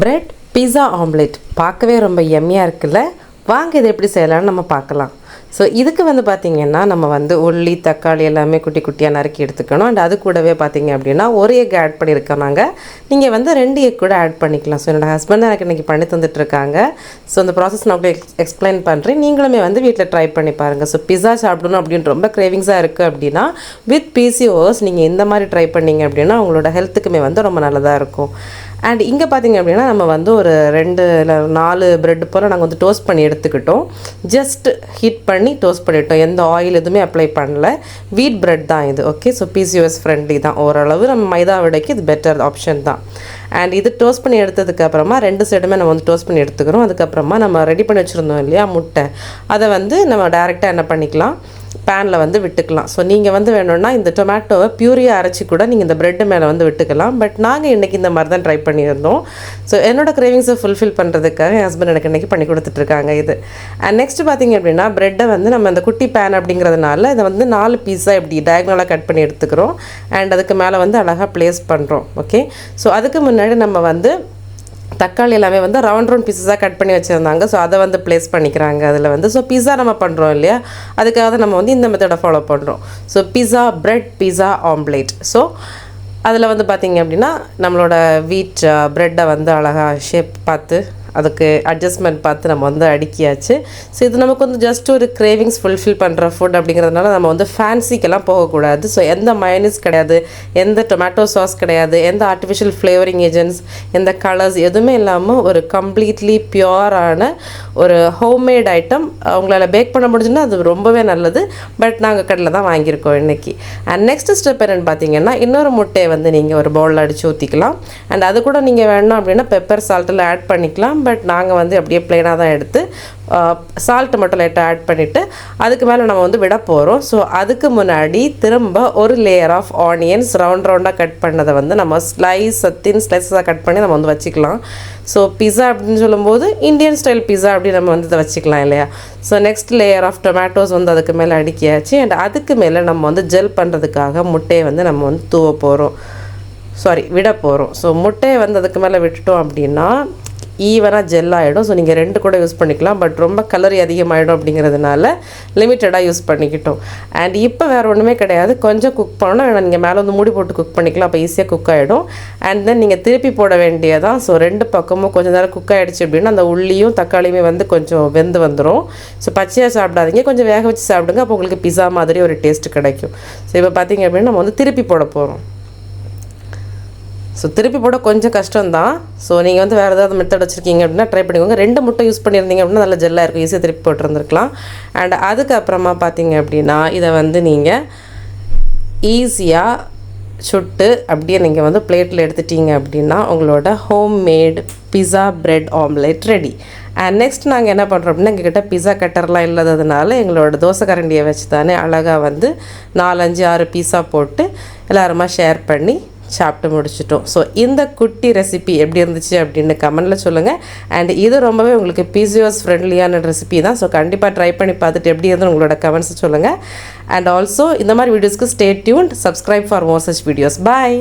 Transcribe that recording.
Bread பீஸா omelette பார்க்கவே ரொம்ப எம்மியாக இருக்குல்ல. வாங்க இதை எப்படி செய்யலாம்னு நம்ம பார்க்கலாம். ஸோ இதுக்கு பார்த்திங்கன்னா நம்ம உள்ளி தக்காளி எல்லாமே குட்டி குட்டியாக நறுக்கி எடுத்துக்கணும். அண்ட் அது கூடவே பார்த்திங்க அப்படின்னா ஒரு எக் ஆட் பண்ணியிருக்கோம் நாங்கள். நீங்கள் 2 எக் கூட ஆட் பண்ணிக்கலாம். ஸோ என்னோடய ஹஸ்பண்ட் எனக்கு இன்றைக்கி பண்ணி தந்துட்டுருக்காங்க. ஸோ அந்த ப்ராசஸ் நான் உங்களுக்கு எக்ஸ்பிளைன் பண்ணுறேன். நீங்களுமே வீட்டில் ட்ரை பண்ணி பாருங்கள். ஸோ பிஸா சாப்பிடணும் அப்படின்னு ரொம்ப கிரேவிங்ஸாக இருக்குது அப்படின்னா வித் PCOS நீங்கள் இந்த மாதிரி ட்ரை பண்ணிங்க அப்படின்னா உங்களோட ஹெல்த்துக்குமே ரொம்ப நல்லதாக இருக்கும். அண்ட் இங்கே பார்த்திங்க அப்படின்னா நம்ம ஒரு 2 இல்லை 4 ப்ரெட் போல் நாங்கள் டோஸ்ட் பண்ணி எடுத்துக்கிட்டோம். ஜஸ்ட் ஹீட் பண்ணி டோஸ்ட் பண்ணிட்டோம். எந்த ஆயில் எதுவுமே அப்ளை பண்ணல. வீட் ப்ரெட் தான் இது. ஓகே, ஸோ PCOS ஃப்ரெண்ட்லி தான். ஓரளவு நம்ம மைதா விடைக்கு இது பெட்டர் ஆப்ஷன் தான். அண்ட் இது டோஸ்ட் பண்ணி எடுத்ததுக்கப்புறமா 2 சைடுமே நம்ம டோஸ்ட் பண்ணி எடுத்துக்கிறோம். அதுக்கப்புறமா நம்ம ரெடி பண்ணி வச்சுருந்தோம் இல்லையா முட்டை, அதை நம்ம டைரெக்டாக என்ன பண்ணிக்கலாம், பேனில் விட்டுக்கலாம். ஸோ நீங்கள் வேணும்னா இந்த டொமேட்டோவை பியூரியாக அரைச்சி கூட நீங்கள் இந்த ப்ரெட்டு மேலே விட்டுக்கலாம். பட் நாங்கள் இன்றைக்கி இந்த மாதிரி தான் ட்ரை பண்ணியிருந்தோம். ஸோ என்னோடய கிரேவிங்ஸை ஃபுல்ஃபில் பண்ணுறதுக்காக என் ஹஸ்பண்ட் எனக்கு இன்றைக்கி பண்ணி கொடுத்துட்ருக்காங்க இது. அண்ட் நெக்ஸ்ட்டு பார்த்திங்க அப்படின்னா ப்ரெட்டை நம்ம இந்த குட்டி பேன் அப்படிங்கிறதுனால இதை 4 பீஸாக இப்படி டயக்னலாக கட் பண்ணி எடுத்துக்கிறோம். அண்ட் அதுக்கு மேலே அழகாக ப்ளேஸ் பண்ணுறோம். ஓகே, ஸோ அதுக்கு முன்னாடி நம்ம தக்காளி எல்லாமே ரவுண்ட் பீஸஸாக கட் பண்ணி வச்சுருந்தாங்க. ஸோ அதை ப்ளேஸ் பண்ணிக்கிறாங்க அதில் ஸோ பிஸா நம்ம பண்ணுறோம் இல்லையா, அதுக்காக தான் நம்ம இந்த மெத்தடை ஃபாலோ பண்ணுறோம். ஸோ பிஸா பிரெட் பீஸா ஆம்லேட். ஸோ அதில் பார்த்திங்க அப்படின்னா நம்மளோட வீட் ப்ரெட்டை அழகாக ஷேப் பார்த்து அதுக்கு அட்ஜஸ்ட்மெண்ட் பார்த்து நம்ம அடுக்கியாச்சு. ஸோ இது நமக்கு ஜஸ்ட் ஒரு கிரேவிங்ஸ் ஃபுல்ஃபில் பண்ணுற ஃபுட் அப்படிங்கிறதுனால நம்ம ஃபேன்சிக்கெல்லாம் போகக்கூடாது. ஸோ எந்த மயோனீஸ் கிடையாது, எந்த டொமேட்டோ சாஸ் கிடையாது, எந்த ஆர்டிஃபிஷியல் ஃப்ளேவரிங் ஏஜென்ட்ஸ், எந்த கலர்ஸ் எதுவுமே இல்லாமல் ஒரு கம்ப்ளீட்லி பியூரான ஒரு ஹோம்மேட் ஐட்டம். அவங்களால பேக் பண்ண முடிஞ்சுன்னா அது ரொம்பவே நல்லது. பட் நாங்கள் கடையில் தான் வாங்கியிருக்கோம் இன்றைக்கி. அண்ட் நெக்ஸ்ட் ஸ்டெப் என்னென்னு பார்த்தீங்கன்னா இன்னொரு முட்டையை நீங்கள் ஒரு பவுலில் அடித்து ஊற்றிக்கலாம். அண்ட் அது கூட நீங்கள் வேணும் அப்படின்னா பெப்பர் சால்ட்டில் ஆட் பண்ணிக்கலாம். பட் நாங்கள் அப்படியே ப்ளைனாக தான் எடுத்து சால்ட்டு மட்டும் லைட்டாக ஆட் பண்ணிவிட்டு அதுக்கு மேலே நம்ம விட போகிறோம். ஸோ அதுக்கு முன்னாடி திரும்ப ஒரு லேயர் ஆஃப் ஆனியன்ஸ் ரவுண்டாக கட் பண்ணதை நம்ம தின் ஸ்லைஸாக கட் பண்ணி நம்ம வச்சுக்கலாம். ஸோ பிஸா அப்படின்னு சொல்லும்போது இந்தியன் ஸ்டைல் பிஸா அப்படி நம்ம இதை வச்சுக்கலாம் இல்லையா. So next layer of tomatoes அதுக்கு மேலே அடுக்கியாச்சு. அண்ட் அதுக்கு மேலே நம்ம ஜெல் பண்ணுறதுக்காக முட்டையை நம்ம தூவ போகிறோம், விட போகிறோம். ஸோ முட்டையை அதுக்கு மேலே விட்டுட்டோம் அப்படின்னா ஈவனாக ஜெல் ஆகிடும். ஸோ நீங்கள் 2 கூட யூஸ் பண்ணிக்கலாம். பட் ரொம்ப கலரி அதிகமாகிடும் அப்படிங்கிறதுனால லிமிட்டடாக யூஸ் பண்ணிக்கிட்டோம். அண்ட் இப்போ வேறு ஒன்றுமே கிடையாது, கொஞ்சம் குக் பண்ணணும். நீங்கள் மேலே மூடி போட்டு குக் பண்ணிக்கலாம், அப்போ ஈஸியாக குக் ஆகிடும். அண்ட் தென் நீங்கள் திருப்பி போட வேண்டியதான். ஸோ 2 பக்கமும் கொஞ்சம் நேரம் குக் ஆகிடுச்சு அப்படின்னா அந்த உள்ளியும் தக்காளியுமே கொஞ்சம் வெந்து வந்துடும். ஸோ பச்சையாக சாப்பிடாதீங்க, கொஞ்சம் வேக வச்சு சாப்பிடுங்க. அப்போ உங்களுக்கு பிஸா மாதிரி ஒரு டேஸ்ட் கிடைக்கும். ஸோ இப்போ பார்த்திங்க அப்படின்னா நம்ம திருப்பி போட போகிறோம். ஸோ திருப்பி போட கொஞ்சம் கஷ்டம்தான். ஸோ நீங்கள் வேறு ஏதாவது மெத்தட் வச்சுருக்கீங்க அப்படின்னா ட்ரை பண்ணிக்கோங்க. 2 முட்டை யூஸ் பண்ணியிருந்தீங்க அப்படின்னா நல்லா ஜெல்லாக இருக்கும், ஈஸியாக திருப்பி போட்டுருந்துருக்கலாம். அண்ட் அதுக்கப்புறமா பார்த்தீங்க அப்படின்னா இதை நீங்கள் ஈஸியாக சுட்டு அப்படியே நீங்கள் பிளேட்டில் எடுத்துட்டீங்க அப்படின்னா உங்களோட homemade pizza bread omelette ready. And next நாங்கள் என்ன பண்ணுறோம் அப்படின்னா எங்ககிட்ட பிஸா கட்டர்லாம் இல்லாததுனால எங்களோட தோசை கரண்டியை வச்சு தானே அழகாக 4, 5, 6 பீஸா போட்டு எல்லாருமா ஷேர் பண்ணி சாப்பிட்டு முடிச்சிட்டோம். ஸோ இந்த குட்டி ரெசிபி எப்படி இருந்துச்சு அப்படின்னு கமெண்டில் சொல்லுங்கள். அண்ட் இது ரொம்பவே உங்களுக்கு PCOS ஃப்ரெண்ட்லியான ரெசிபி தான். ஸோ கண்டிப்பாக ட்ரை பண்ணி பார்த்துட்டு எப்படி இருந்து உங்களோட கமெண்ட்ஸ் சொல்லுங்கள். அண்ட் ஆல்சோ இந்த மாதிரி வீடியோஸ்க்கு stay tuned, subscribe for more such videos. Bye.